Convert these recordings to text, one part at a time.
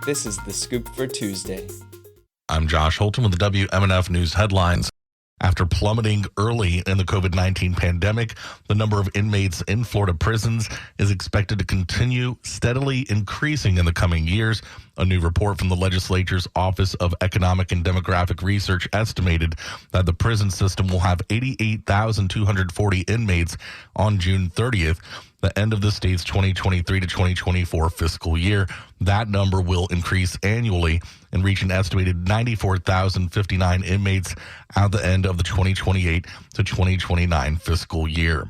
This is The Scoop for Tuesday. I'm Josh Holton with the WMNF News headlines. After plummeting early in the COVID-19 pandemic, the number of inmates in Florida prisons is expected to continue steadily increasing in the coming years. A new report from the legislature's Office of Economic and Demographic Research estimated that the prison system will have 88,240 inmates on June 30th, the end of the state's 2023 to 2024 fiscal year. That number will increase annually and reach an estimated 94,059 inmates at the end of the 2028 to 2029 fiscal year.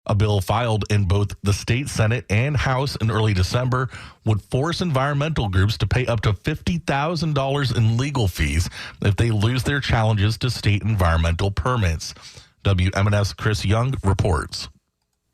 A bill filed in both the state Senate and House in early December would force environmental groups to pay up to $50,000 in legal fees if they lose their challenges to state environmental permits. WMNF's Chris Young reports.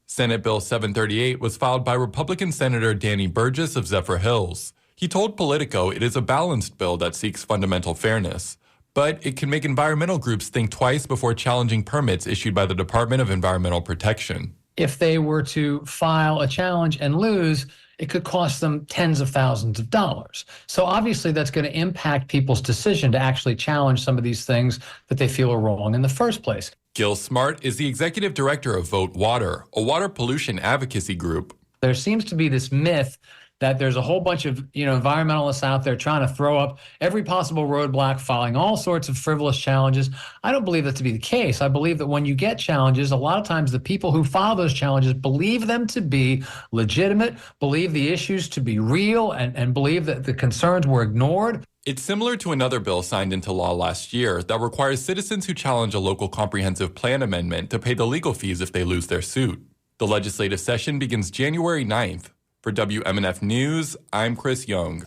Senate Bill 738 was filed by Republican Senator Danny Burgess of Zephyr Hills. He told Politico it is a balanced bill that seeks fundamental fairness, but it can make environmental groups think twice before challenging permits issued by the Department of Environmental Protection. If they were to file a challenge and lose, it could cost them tens of thousands of dollars. So obviously that's going to impact people's decision to actually challenge some of these things that they feel are wrong in the first place. Gil Smart is the executive director of Vote Water, a water pollution advocacy group. There seems to be this myth that there's a whole bunch of environmentalists out there trying to throw up every possible roadblock, filing all sorts of frivolous challenges. I don't believe that to be the case. I believe that when you get challenges, a lot of times the people who file those challenges believe them to be legitimate, believe the issues to be real, and believe that the concerns were ignored. It's similar to another bill signed into law last year that requires citizens who challenge a local comprehensive plan amendment to pay the legal fees if they lose their suit. The legislative session begins January 9th. For WMNF News, I'm Chris Young.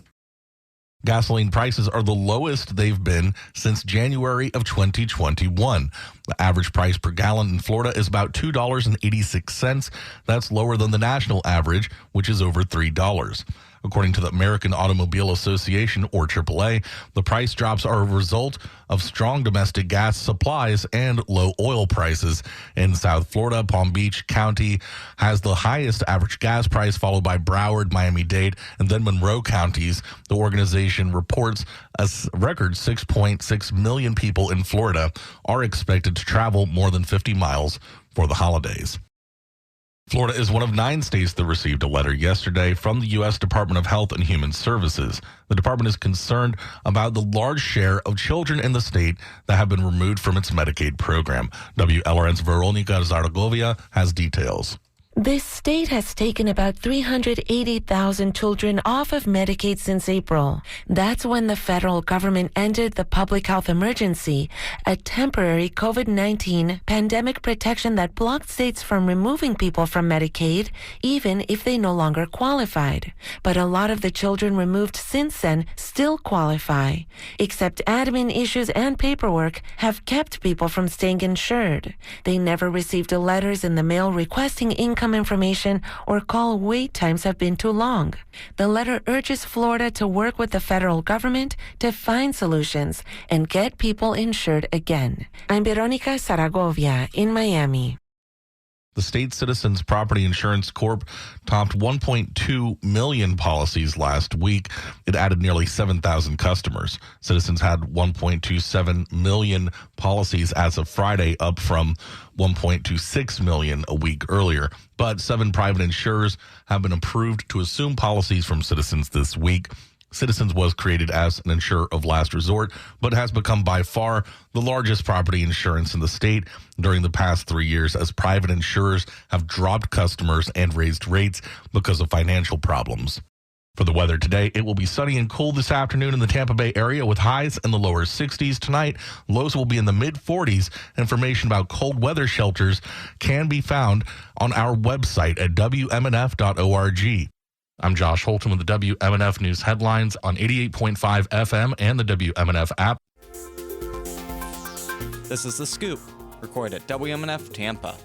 Gasoline prices are the lowest they've been since January of 2021. The average price per gallon in Florida is about $2.86. That's lower than the national average, which is over $3. According to the American Automobile Association, or AAA, the price drops are a result of strong domestic gas supplies and low oil prices. In South Florida, Palm Beach County has the highest average gas price, followed by Broward, Miami-Dade, and then Monroe counties. The organization reports a record 6.6 million people in Florida are expected to travel more than 50 miles for the holidays. Florida is one of 9 states that received a letter yesterday from the U.S. Department of Health and Human Services. The department is concerned about the large share of children in the state that have been removed from its Medicaid program. WLRN's Veronica Zaragovia has details. This state has taken about 380,000 children off of Medicaid since April. That's when the federal government ended the public health emergency, a temporary COVID-19 pandemic protection that blocked states from removing people from Medicaid, even if they no longer qualified. But a lot of the children removed since then still qualify, except admin issues and paperwork have kept people from staying insured. They never received letters in the mail requesting income information or call wait times have been too long. The letter urges Florida to work with the federal government to find solutions and get people insured again. I'm Veronica Zaragovia in Miami. The State Citizens Property Insurance Corp topped 1.2 million policies last week. It added nearly 7,000 customers. Citizens had 1.27 million policies as of Friday, up from 1.26 million a week earlier. But 7 private insurers have been approved to assume policies from Citizens this week. Citizens was created as an insurer of last resort, but has become by far the largest property insurance in the state during the past 3 years, as private insurers have dropped customers and raised rates because of financial problems. For the weather today, it will be sunny and cool this afternoon in the Tampa Bay area with highs in the lower 60s. Tonight, lows will be in the mid-40s. Information about cold weather shelters can be found on our website at WMNF.org. I'm Josh Holton with the WMNF News headlines on 88.5 FM and the WMNF app. This is The Scoop, recorded at WMNF Tampa.